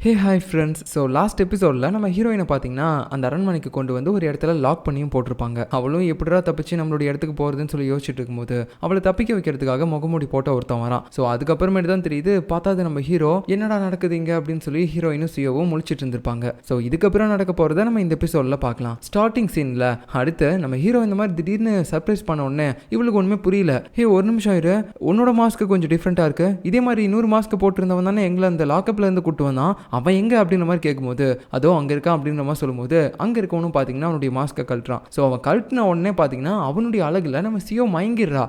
Hey hi friends. So last எபிசோடில் நம்ம ஹீரோயினை பார்த்தீங்கன்னா அந்த அரண்மனைக்கு கொண்டு வந்து ஒரு இடத்துல லாக் பண்ணியும் போட்டிருப்பாங்க. அவளும் எப்படிடா தப்பிச்சு நம்மளுடைய இடத்துக்கு போகிறதுன்னு சொல்லி யோசிச்சுட்டு இருக்கும்போது அவளை தப்பிக்க வைக்கிறதுக்காக முகமூடி போட்ட ஒருத்தன் வரான். ஸோ அதுக்கப்புறமேட்டு தான் தெரியுது, பார்த்தா நம்ம ஹீரோ என்னடா நடக்குது இங்கே அப்படின்னு சொல்லி ஹீரோயினும் சியோவும் முழிச்சிட்டு இருந்திருப்பாங்க. ஸோ இதுக்கப்புறம் நடக்க போகிறத நம்ம இந்த எபிசோடில் பார்க்கலாம். ஸ்டார்டிங் சீனில் அடுத்து நம்ம ஹீரோ இந்த மாதிரி திடீர்னு சர்ப்ரைஸ் பண்ண உடனே இவளுக்கு ஒன்றுமே புரியல. ஹே ஒரு நிமிஷம் இரு, உன்னோட மாஸ்க்கு கொஞ்சம் டிஃப்ரெண்ட்டாக இருக்கு, இதே மாதிரி இன்னொரு மாஸ்க்கு போட்டிருந்தவன் தானே எங்களை அந்த லாக்கப்ல இருந்து கூட்டு வந்தான், அவன் எங்க அப்படின்ற மாதிரி கேட்கும்போது அதோ அங்க இருக்கான் அப்படின்ற மாதிரி சொல்லும்போது அங்க இருக்கவனும் பாத்தீங்கன்னா அவனுடைய மாஸ்கை கழட்டுறான். ஸோ அவன் கழட்டின உடனே பாத்தீங்கன்னா அவனுடைய அழகுல நம்ம சியோ மயங்கிடுறா.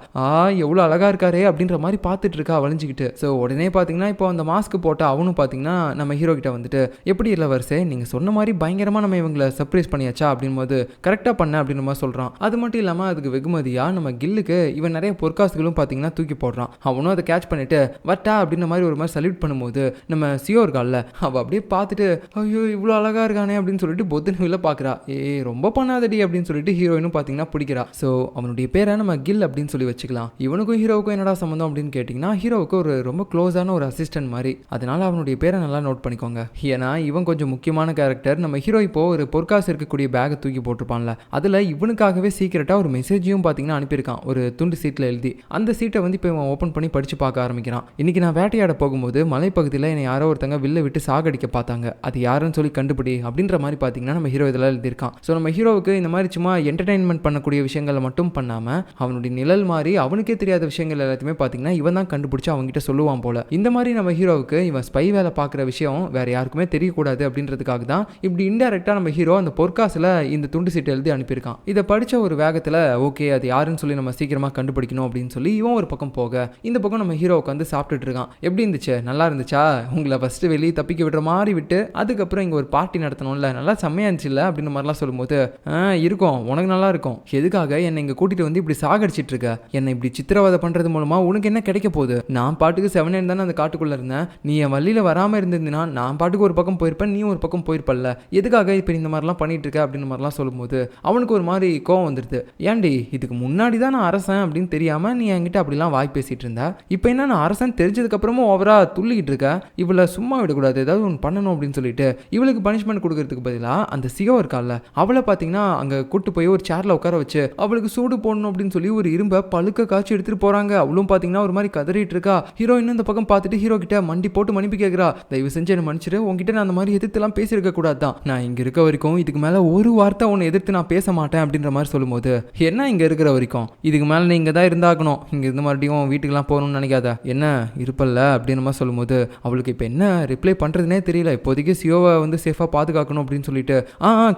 எவ்வளவு அழகா இருக்காரே அப்படின்ற மாதிரி பார்த்துட்டு இருக்கா வளைஞ்சிக்கிட்டு. ஸோ உடனே பாத்தீங்கன்னா இப்போ அந்த மாஸ்க் போட்ட அவனும் பாத்தீங்கன்னா நம்ம ஹீரோ கிட்ட வந்துட்டு, எப்படி இளவரசே நீங்க சொன்ன மாதிரி பயங்கரமா நம்ம இவங்களை சர்ப்ரைஸ் பண்ணியாச்சா அப்படின் போது கரெக்டா பண்ண அப்படின்ற மாதிரி சொல்றான். அது மட்டும் இல்லாம அதுக்கு வெகுமதியா நம்ம கில்லுக்கு இவன் நிறைய பொற்காசுகளும் பாத்தீங்கன்னா தூக்கி போடுறான். அவனும் அதை கேட்ச் பண்ணிட்டு வட்டா அப்படின்ற மாதிரி ஒரு மாதிரி சல்யூட் பண்ணும்போது நம்ம சியோ இருக்கால அவ அப்படியே பார்த்துட்டு ஐயோ இவ்வளோ அழகா இருக்கானே அப்படின்னு சொல்லிட்டு பொத்துனுவில பார்க்குறா. ரொம்ப பண்ணாதடி அப்படின்னு சொல்லிட்டு ஹீரோயினும் பார்த்தீங்கன்னா பிடிக்கிறா. ஸோ அவனுடைய பேரை நம்ம கில் அப்படின்னு சொல்லி வச்சுக்கலாம். இவனுக்கும் ஹீரோவுக்கும் என்னடா சம்மந்தம் அப்படின்னு கேட்டிங்கன்னா ஹீரோவுக்கு ஒரு ரொம்ப க்ளோஸான ஒரு அசிஸ்டன்ட் மாதிரி, அதனால அவனுடைய பேரை நல்லா நோட் பண்ணிக்கோங்க. ஏன்னா இவன் கொஞ்சம் முக்கியமான கேரக்டர். நம்ம ஹீரோ இப்போ ஒரு பொற்காசு இருக்கக்கூடிய பேக்கை தூக்கி போட்டிருப்பான்ல, அதில் இவனுக்காகவே சீக்கிரட்டாக ஒரு மெசேஜையும் பார்த்தீங்கன்னா அனுப்பியிருக்கான், ஒரு துண்டு சீட்டில் எழுதி. அந்த சீட்டை வந்து இப்போ இவன் ஓப்பன் பண்ணி படித்து பார்க்க ஆரம்பிக்கிறான். இன்னைக்கு நான் வேட்டையாட போகும்போது மலைப்பகுதியில் என்னை யாரோ ஒருத்தங்க வில்ல விட்டு சாகடிக்க பார்த்தாங்க, அது யாருன்னு சொல்லி கண்டுபிடி அப்படின்ற மாதிரி பார்த்தீங்கன்னா நம்ம ஹீரோ இதெல்லாம் எழுதியிருக்கான். ஸோ நம்ம ஹீரோவுக்கு இந்த மாதிரி சும்மா என்டர்டைன்மெண்ட் பண்ணக்கூடிய விஷயங்களை மட்டும் பண்ணாமல் அவனுடைய நிழல் மாதிரி அவனுக்கே தெரியாத விஷயங்கள் எல்லாத்தையுமே பார்த்தீங்கன்னா இவன் தான் கண்டுபிடிச்சு அவங்ககிட்ட சொல்லுவான் போல. இந்த மாதிரி நம்ம ஹீரோவுக்கு இவன் ஸ்பை வேலை பார்க்குற விஷயம் வேற யாருக்குமே தெரியக்கூடாது அப்படின்றதுக்காக தான் இப்படி இன்டெரக்டாக நம்ம ஹீரோ அந்த பொற்காசில் இந்த துண்டு சீட்டை எழுதி அனுப்பியிருக்கான். இதை படித்த ஒரு வேகத்தில் ஓகே அது யாருன்னு சொல்லி நம்ம சீக்கிரமாக கண்டுபிடிக்கணும் அப்படின்னு சொல்லி இவன் ஒரு பக்கம் போக இந்த பக்கம் நம்ம ஹீரோ உட்காந்து சாப்பிட்டுட்டு இருக்கான். எப்படி இருந்துச்சு, நல்லா இருந்துச்சா, உங்களை ஃபர்ஸ்ட் வெளியே தப்பிக்க விடுற மாதிரி விட்டு அதுக்கப்புறம் இங்கே ஒரு பார்ட்டி நடத்தணும்ல, நல்லா செம்மையா இருந்துச்சுல்ல அப்படின்ற மாதிரிலாம் சொல்லும்போது இருக்கும், உனக்கு நல்லா இருக்கும், எதுக்காக என்னை இங்கே கூட்டிகிட்டு வந்து இப்படி சாகடிச்சிட்டு இருக்க, என்னை இப்படி சித்திரவதை பண்ணுறது மூலமாக உனக்கு என்ன கிடைக்க போகுது, நான் பாட்டுக்கு 7 தானே அந்த காட்டுக்குள்ளே இருந்தேன், நீ என் வழியில் வராமல் இருந்திருந்தீங்கன்னா நான் பாட்டுக்கு ஒரு பக்கம் போயிருப்பேன், நீ ஒரு பக்கம் போயிருப்பல்ல, எதுக்காக இப்போ இந்த மாதிரிலாம் பண்ணிட்டு இருக்க அப்படின்ற மாதிரிலாம் சொல்லும்போது அவனுக்கு ஒரு மாதிரி கோவம் வந்துடுது. ஏன்டி இதுக்கு முன்னாடி தான் நான் அரசன் அப்படின்னு தெரியாமல் நீ என்கிட்ட அப்படிலாம் வாய் பேசிகிட்டு இருந்த, இப்போ என்ன நான் அரசன் தெரிஞ்சதுக்கப்புறமும் ஓவரா துள்ளிக்கிட்டு இருக்க, இவளை சும்மா விடக்கூடாது, ஏதாவது ஒன்று பண்ணணும் அப்படின்னு சொல்லிட்டு இவளுக்கு பனிஷ்மெண்ட் கொடுக்கறதுக்கு பதிலாக அந்த சியோ இருக்கால அவளை பார்த்தீங்கன்னா அங்கே கூட்டு போய் ஒரு சேர்ல உட்கார வச்சு அவளுக்கு சூடு போடணும் அப்படின்னு சொல்லி ஒரு இரும்பை பழுக்க காய்ச்சி எடுத்துட்டு போறாங்க. அவளும் பார்த்தீங்கன்னா ஒரு மாதிரி கதறிட்டு இருக்கா. ஹீரோயின் இந்த பக்கம் பார்த்துட்டு ஹீரோ கிட்ட மண்டி போட்டு மன்னிப்பு கேட்கிறா. தயவு செஞ்சு என்ன மன்னிச்சிரு, உங்ககிட்ட நான் அந்த மாதிரி எதிர்த்துலாம் பேசியிருக்க கூடாது தான், நான் இங்க இருக்க வரைக்கும் இதுக்கு மேல ஒரு வார்த்தை உன்னை எதிர்த்து நான் பேச மாட்டேன் அப்படின்ற மாதிரி சொல்லும்போது என்ன இங்க இருக்கிற வரைக்கும் இதுக்கு மேல நீ இங்க தான் இருந்தாகணும், இங்க இருந்து மறுபடியும் வீட்டுக்கெல்லாம் போகணும்னு நினைக்காத, என்ன இருப்பல்ல அப்படின்னு மாதிரி சொல்லும்போது அவளுக்கு இப்போ என்ன ரிப்ளை பண்றதுனே தெரியல. இப்போதைக்கு சியோவை வந்து சேஃபாக பாதுகாக்கணும் அப்படின்னு சொல்லிட்டு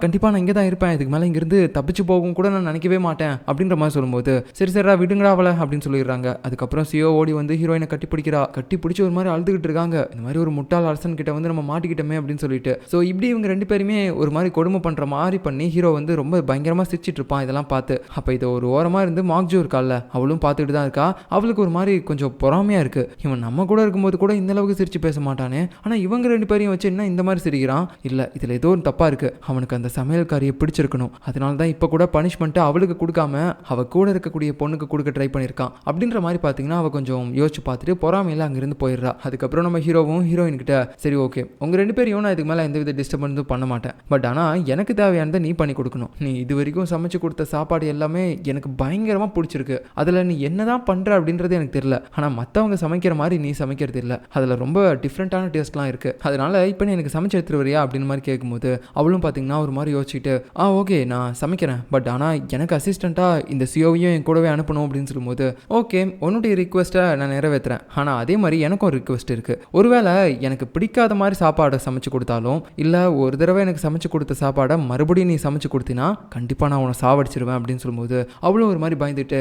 கண்டிப்பாக நான் இங்கே தான் இருப்பேன், இதுக்கு மேலே இங்கேருந்து தப்பிச்சு போகும் கூட நான் நினைக்கவே மாட்டேன் அப்படின்ற மாதிரி சொல்லும்போது சரி சரிடா விடுங்கடா அவளை அப்படின்னு சொல்லிடுறாங்க. அதுக்கப்புறம் சியோ ஓடி வந்து ஹீரோயினை கட்டி பிடிக்கிறா. கட்டி பிடிச்சி ஒரு மாதிரி அழுதுகிட்டு இருக்காங்க, இந்த மாதிரி ஒரு முட்டாள் அரசன் கிட்ட வந்து நம்ம மாட்டிக்கிட்டோமே அப்படின்னு சொல்லிட்டு. ஸோ இப்படி இவங்க ரெண்டு பேருமே ஒரு மாதிரி கொடுமை பண்ணுற மாதிரி பண்ணி ஹீரோ வந்து ரொம்ப பயங்கரமாக சிரிச்சிட்டு இருப்பான் இதெல்லாம் பார்த்து. அப்போ இதை ஒரு ஓரமாக இருந்து மாக்ஜோ இருக்கால அவளும் பார்த்துக்கிட்டு தான் இருக்கா. அவளுக்கு ஒரு மாதிரி கொஞ்சம் பொறாமையாக இருக்கு, இவன் நம்ம கூட இருக்கும்போது கூட இந்த அளவுக்கு சிரிச்சு பேச மாட்டானே, ஆனால் இவங்க ரெண்டு பேரையும் வச்சு என்ன இந்த மாதிரி சிரிக்கிறான், இல்லை இதில் ஏதோ ஒரு தப்பாக இருக்குது, அவனுக்கு அந்த சமையல்காரியை பிடிச்சிருக்கணும், அதனால தான் இப்போ கூட பனிஷ்மெண்ட்டை அவளுக்கு கொடுக்காம அவள் கூட இருக்கக்கூடிய பொண்ணுக்கு கொடுக்க ட்ரை பண்ணியிருக்கான் அப்படின்ற மாதிரி பார்த்தீங்கன்னா அவள் கொஞ்சம் யோசிச்சு பார்த்துட்டு பொறாமையில் அங்கேருந்து போயிடுறா. அதுக்கப்புறம் நம்ம ஹீரோவும் ஹீரோயின் கிட்ட சரி ஓகே உங்கள் ரெண்டு பேரையும் நான் இதுக்கு மேலே எந்தவித டிஸ்டர்பன்ஸும் பண்ண மாட்டேன், பட் ஆனால் எனக்கு தேவையானதை நீ பண்ணி கொடுக்கணும், நீ இது வரைக்கும் சமைச்சு கொடுத்த சாப்பாடு எல்லாமே எனக்கு பயங்கரமாக பிடிச்சிருக்கு, அதில் நீ என்ன தான் பண்ணுற அப்படின்றது எனக்கு தெரியல, ஆனால் மற்றவங்க சமைக்கிற மாதிரி நீ சமைக்கிறது இல்லை, அதில் ரொம்ப டிஃப்ரெண்ட்டான டேஸ்ட்லாம் இருக்குது, அதனால இப்போ நீ எனக்கு சமைச்சு எடுத்துட்டு வரியா அப்படின்னு மாதிரி கேட்கும்போது அவளும் பார்த்தீங்கன்னா ஒரு மாதிரி யோசிச்சுட்டு ஓகே நான் சமைக்கிறேன், பட் ஆனால் எனக்கு அசிஸ்டண்ட்டாக இந்த சியோவையும் என் கூடவே அனுப்பணும் அப்படின்னு சொல்லும்போது ஓகே உன்னுடைய ரிக்வெஸ்ட்டை நான் நிறைவேற்றுறேன், ஆனால் அதே மாதிரி எனக்கும் ஒரு ரிக்வெஸ்ட் இருக்குது, ஒருவேளை எனக்கு பிடிக்காத மாதிரி சாப்பாடை சமைச்சு கொடுத்தாலும் இல்லை ஒரு தடவை எனக்கு சமைச்சு கொடுத்த சாப்பாடை மறுபடியும் நீ சமைச்சு கொடுத்தினா கண்டிப்பாக நான் உன்னை சாவடிச்சிருவேன் அப்படின்னு சொல்லும்போது அவளும் ஒரு மாதிரி பயந்துட்டு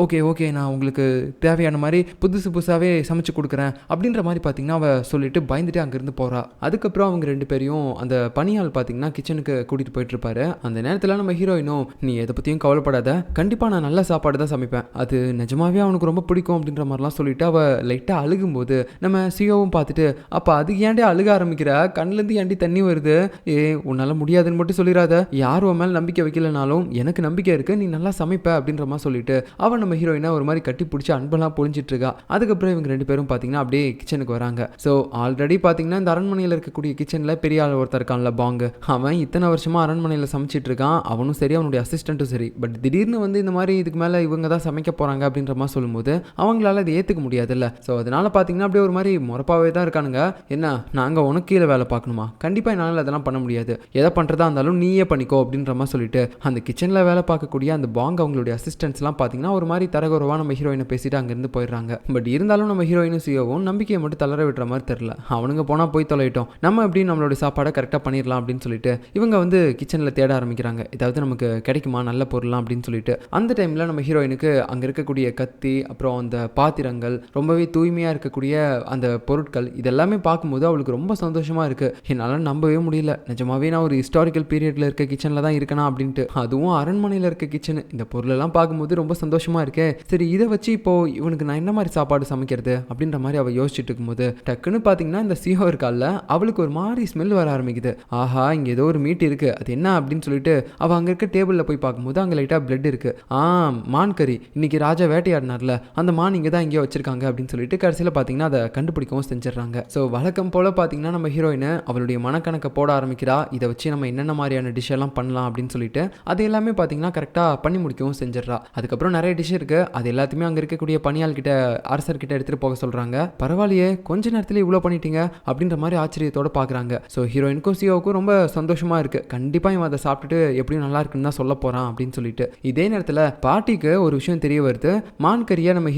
ஓகே ஓகே நான் உங்களுக்கு தேவையான மாதிரி புதுசாகவே சமைச்சு கொடுக்குறேன் அப்படின்ற மாதிரி பார்த்தீங்கன்னா அவள் சொல்லிட்டு பயந்துட்டு அங்கேருந்து போகிறா. அதுக்கப்புறம் அவங்க ரெண்டு பேரையும் அந்த பணியாள் பார்த்தீங்கன்னா கிச்சனுக்கு கூட்டிகிட்டு போயிட்டு இருப்பாரு. அந்த நேரத்தில் நம்ம ஹீரோயினும் நீ எதை பற்றியும் கவலைப்படாத, கண்டிப்பாக நான் நல்ல சாப்பாடு தான் சமைப்பேன், அது நிஜமாவே அவனுக்கு ரொம்ப பிடிக்கும் அப்படின்ற மாதிரிலாம் சொல்லிட்டு அவள் லைட்டாக அழுகும்போது நம்ம சியோவும் பார்த்துட்டு அப்போ அதுக்கு ஏன்டே அழுக ஆரம்பிக்கிற, கண்ணிலேருந்து ஏன்டி தண்ணி வருது, உன்னால் முடியாதுன்னு மட்டும் சொல்லிடாத, யார் உன் மேலே நம்பிக்கை வைக்கலனாலும் எனக்கு நம்பிக்கை இருக்குது, நீ நல்லா சமைப்ப அப்படின்ற மாதிரி சொல்லிட்டு அவன் நம்ம ஹீரோயினை ஒரு மாதிரி கட்டி பிடிச்சி அன்பெல்லாம் பொழிஞ்சிட்டு இருக்கா. அதுக்கப்புறம் இவங்க ரெண்டு பேரும் பார்த்தீங்கன்னா அப்படியே கிச்சனுக்கு வராங்க. ஸோ ஆல்ரெடி பார்த்தீங்கன்னா இந்த அரண்மனையில் இருக்கக்கூடிய கிச்சனில் பெரிய ஆள் ஒருத்தர் இருக்கான்ல பாங்கு, அவன் இத்தனை வருஷமாக அரண்மனையில் சமைச்சிட்டு இருக்கான். அவனும் சரி அவனுடைய அசிஸ்டண்ட்டும் சரி. பட் திடீர்னு வந்து இந்த மாதிரி இதுக்கு மேலே இவங்க தான் சமைக்க போகிறாங்க அப்படின்ற மாதிரி சொல்லும்போது அவங்களால அதை ஏற்றுக்க முடியாதுல்ல. ஸோ அதனால் பார்த்தீங்கன்னா அப்படியே ஒரு மாதிரி முறப்பாவே தான் இருக்கானுங்க. என்ன நாங்கள் உனக்கு கீழே வேலை பார்க்கணுமா? கண்டிப்பாக என்னால் அதெல்லாம் பண்ண முடியாது. எதை பண்ணுறதா இருந்தாலும் நீயே பண்ணிக்கோ அப்படின்ற மாதிரி சொல்லிட்டு அந்த கிச்சனில் வேலை பார்க்கக்கூடிய அந்த பாங் அவங்களுடைய அசிஸ்டன்ட்ஸ்லாம் பார்த்தீங்கன்னா ஒரு மாதிரி தரகுறவாக நம்ம ஹீரோயினை பேசிட்டு அங்கேருந்து போயிடுறாங்க. பட் இருந்தாலும் நம்ம ஹீரோயினும் சியோவும் நம்பிக்கையை மட்டும் தளர விடுற மாதிரி தெரியல. அவனுங்க போனால் போய் தொலைட்டோம், நம்ம எப்படி நம்மளுடைய சாப்பாடை கரெக்டாக பண்ணிடலாம் அப்படின்னு சொல்லிட்டு இவங்க வந்து கிச்சனில் தேட ஆரம்பிக்கிறாங்க. ஏதாவது நமக்கு கிடைக்குமா நல்ல பொருளாம் அப்படின்னு சொல்லிட்டு. அந்த டைமில் நம்ம ஹீரோயினுக்கு அங்கே இருக்கக்கூடிய கத்தி, அப்புறம் அந்த பாத்திரங்கள், ரொம்பவே தூய்மையாக இருக்கக்கூடிய அந்த பொருட்கள் இதெல்லாமே பார்க்கும்போது அவளுக்கு ரொம்ப சந்தோஷமாக இருக்குது. என்னால் நம்பவே முடியல, நிஜமாவே நான் ஒரு ஹிஸ்டாரிக்கல் பீரியடில் இருக்க கிச்சனில் தான் இருக்கேனா அப்படின்ட்டு. அதுவும் அரண்மனையில் இருக்க கிச்சனு. இந்த பொருளெல்லாம் பார்க்கும்போது ரொம்ப சந்தோஷமாக இருக்கே. சரி இதை வச்சு இப்போது இவனுக்கு நான் என்ன மாதிரி சாப்பாடு சமைக்கிறது அப்படின்ற மாதிரி அவள் யோசிச்சுட்டு இருக்கும்போது டக்குன்னு பார்த்தீங்கன்னா இந்த சியோ இருக்கால, அவளுக்கு ஒரு மாதிரி ஸ்மெல் வர ஆரம்பிக்குது. ஆஹா இங்கே ஏதோ ஒரு மீட் இருக்குது, அது என்ன அப்படின்னு சொல்லிட்டு அவள் அங்கே இருக்க டேபிளில் போய் பார்க்கும்போது அங்கே லைட்டாக பிளட் இருக்குது. மான் கறி, இன்னைக்கு ராஜா வேட்டையாடினார்ல அந்த மான் இங்கே தான் இங்கேயோ வச்சிருக்காங்க அப்படின்னு சொல்லிட்டு கடைசியில் பார்த்தீங்கன்னா அதை கண்டுபிடிக்கவும் செஞ்சிடறாங்க. ஸோ வழக்கம் போல் பார்த்தீங்கன்னா நம்ம ஹீரோயின் அவளுடைய மனக்கணக்கை போட ஆரம்பிக்கிறா. இதை வச்சு நம்ம என்னென்ன மாதிரியான டிஷ் எல்லாம் பண்ணலாம் அப்படின்னு சொல்லிட்டு அது எல்லாமே பார்த்தீங்கன்னா கரெக்டாக பண்ணி முடிக்கவும் செஞ்சிடறா. அதுக்கப்புறம் நிறைய டிஷ் இருக்குது, அது எல்லாத்தையுமே அங்கே இருக்கக்கூடிய பணியாள் கிட்ட அரசர்கிட்ட எடுத்துகிட்டு போக சொல்கிறாங்க. பரவாயில்லையே கொஞ்ச நேரத்தில் இவ்வளோ பண்ணிட்டீங்க அப்படின்ற மாதிரி ஆச்சரியத்தோட பார்க்குறாங்க. ஸோ ஹீரோயினுக்கும் சியோவுக்கும் ரொம்ப சந்தோஷமாக இருக்குது. கண்டிப்பாக இவன் அதை சாப்பிட்டுட்டு எப்படியும் நல்லா இருக்குன்னு தான் சொல்ல போகிறான் அப்படின்னு சொல்லிட்டு. இதே நேரத்தில் பாட்டிக்கு ஒரு விஷயம் தெரிய வருது, மான் கறியை நம்ம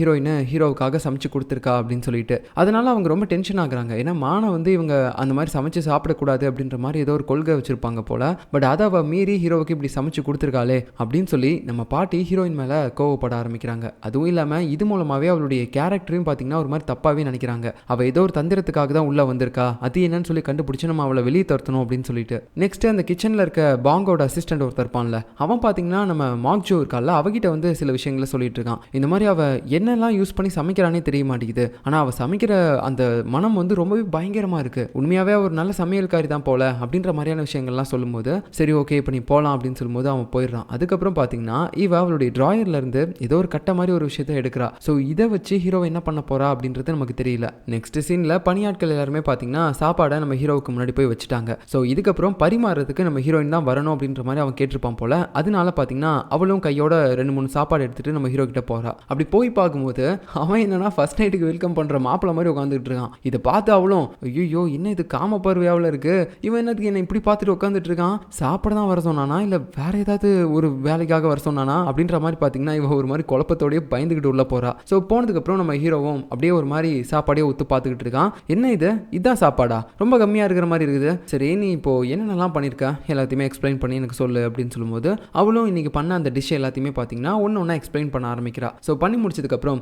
ஹீரோவுக்காக சமைச்சு கொடுத்துருக்கா அப்படின்னு சொல்லிட்டு. அதனால அவங்க ரொம்ப டென்ஷன் ஆகுறாங்க. ஏன்னா மானை வந்து இவங்க அந்த மாதிரி சமைச்சு சாப்பிடக்கூடாது அப்படின்ற மாதிரி ஏதோ ஒரு கொள்கை வச்சிருப்பாங்க போல. பட் அதை அவள் மீறி ஹீரோவுக்கு இப்படி சமைச்சு கொடுத்துருக்காளே அப்படின்னு சொல்லி நம்ம பாட்டி ஹீரோயின் மேலே கோவப்பட ஆரம்பிக்கிறாங்க. அதுவும் இல்லாமல் இது மூலமாகவே அவளுடைய கேரக்டரையும் பார்த்தீங்கன்னா ஒரு மாதிரி தப்பாகவே நினைக்கிறாங்க. அவள் ஏதோ ஒரு தந்திரத்துக்காக தான் உள்ளே வந்திருக்கா, அது என்னன்னு சொல்லி கண்டுபிடிச்சு நம்ம அவளை வெளியே தரத்தணும் அப்படின்னு சொல்லிட்டு. நெக்ஸ்ட் அந்த கிச்சனில் இருக்க பாங்கோட அசிஸ்டன்ட் ஒருத்தர் இருப்பான்ல, அவன் பார்த்தீங்கன்னா நம்ம மாக்ஜோ இருக்கால அவகிட்ட வந்து சில விஷயங்களை சொல்லிட்டு இருக்கான். இந்த மாதிரி அவள் என்னெல்லாம் யூஸ் பண்ணி சமைக்கிறானே தெரிய மாட்டேங்குது, ஆனால் அவள் சமைக்கிற அந்த மனம் வந்து ரொம்பவே பயங்கரமாக இருக்குது, உண்மையாகவே ஒரு நல்ல சமையல்காரி தான் போல அப்படின்ற மாதிரியான விஷயங்கள்லாம் சொல்லும்போது சரி ஓகே இப்போ நீ போகலாம் அப்படின்னு சொல்லும்போது அவன் போயிடுறான். அதுக்கப்புறம் பார்த்தீங்கன்னா இவ அவளுடைய ட்ராயர்ல இருந்து ஏதோ ஒரு கட்ட மாதிரி ஒரு விஷயத்தை எடுக்கிறா. ஸோ இதை வச்சு ஹீரோ என்ன பண்ண போறா அப்படின்றது நமக்கு தெரியல. நெக்ஸ்ட் சீனில் பணியாட்கள் எல்லாருமே பார்த்தீங்கன்னா சாப்பாடை நம்ம ஹீரோவுக்கு முன்னாடி போய் வச்சுட்டாங்க. ஸோ இதுக்கப்புறம் பரிமாறதுக்கு நம்ம ஹீரோயின் தான் வரணும் அப்படின்ற மாதிரி அவன் கேட்டிருப்பான் போல. அதனால பார்த்தீங்கன்னா அவளும் கையோட 2-3 சாப்பாடு எடுத்துட்டு நம்ம ஹீரோ கிட்ட போறா. அப்படி போய் பார்க்கும்போது அவன் என்னன்னா ஃபர்ஸ்ட் நைட்டுக்கு வெல்கம் பண்ற மாப்பிள்ள மாதிரி உட்காந்துட்டு இருக்கான். இதை பார்த்து அவளும் ஐயோ என்ன இது காம பார்வையாவில் இருக்கு, இவன் என்னதுக்கு என்ன இப்படி பார்த்துட்டு உட்காந்துட்டு இருக்கான், சாப்பிட தான் வர சொன்னானா இல்லை வேற ஏதாவது ஒரு வேலைக்காக வர சொன்னானா அப்படின்ற மாதிரி பார்த்தீங்கன்னா இவன் ஒரு மாதிரி குழப்பத்தோடய பயந்துக்கிட்டு உள்ள போறா. ஸோ போனதுக்கப்புறம் நம்ம ஹீரோவும் அப்படியே ஒரு மாதிரி சாப்பாடே ஒத்து பார்த்துக்கிட்டு இருக்கான். என்ன இது, இதான் சாப்பாடா, ரொம்ப கம்மியாக இருக்கிற மாதிரி இருக்குது, சரி நீ இப்போ என்னென்னலாம் பண்ணியிருக்க எல்லாத்தையுமே எக்ஸ்பிளைன் பண்ணி எனக்கு சொல்லு அப்படின்னு சொல்லும்போது அவளும் இன்னைக்கு பண்ண அந்த டிஷ் எல்லாத்தையுமே பார்த்தீங்கன்னா ஒன்று ஒன்றா எக்ஸ்பிளைன் பண்ண ஆரம்பிக்கிறா. ஸோ பண்ணி முடிச்சதுக்கப்புறம்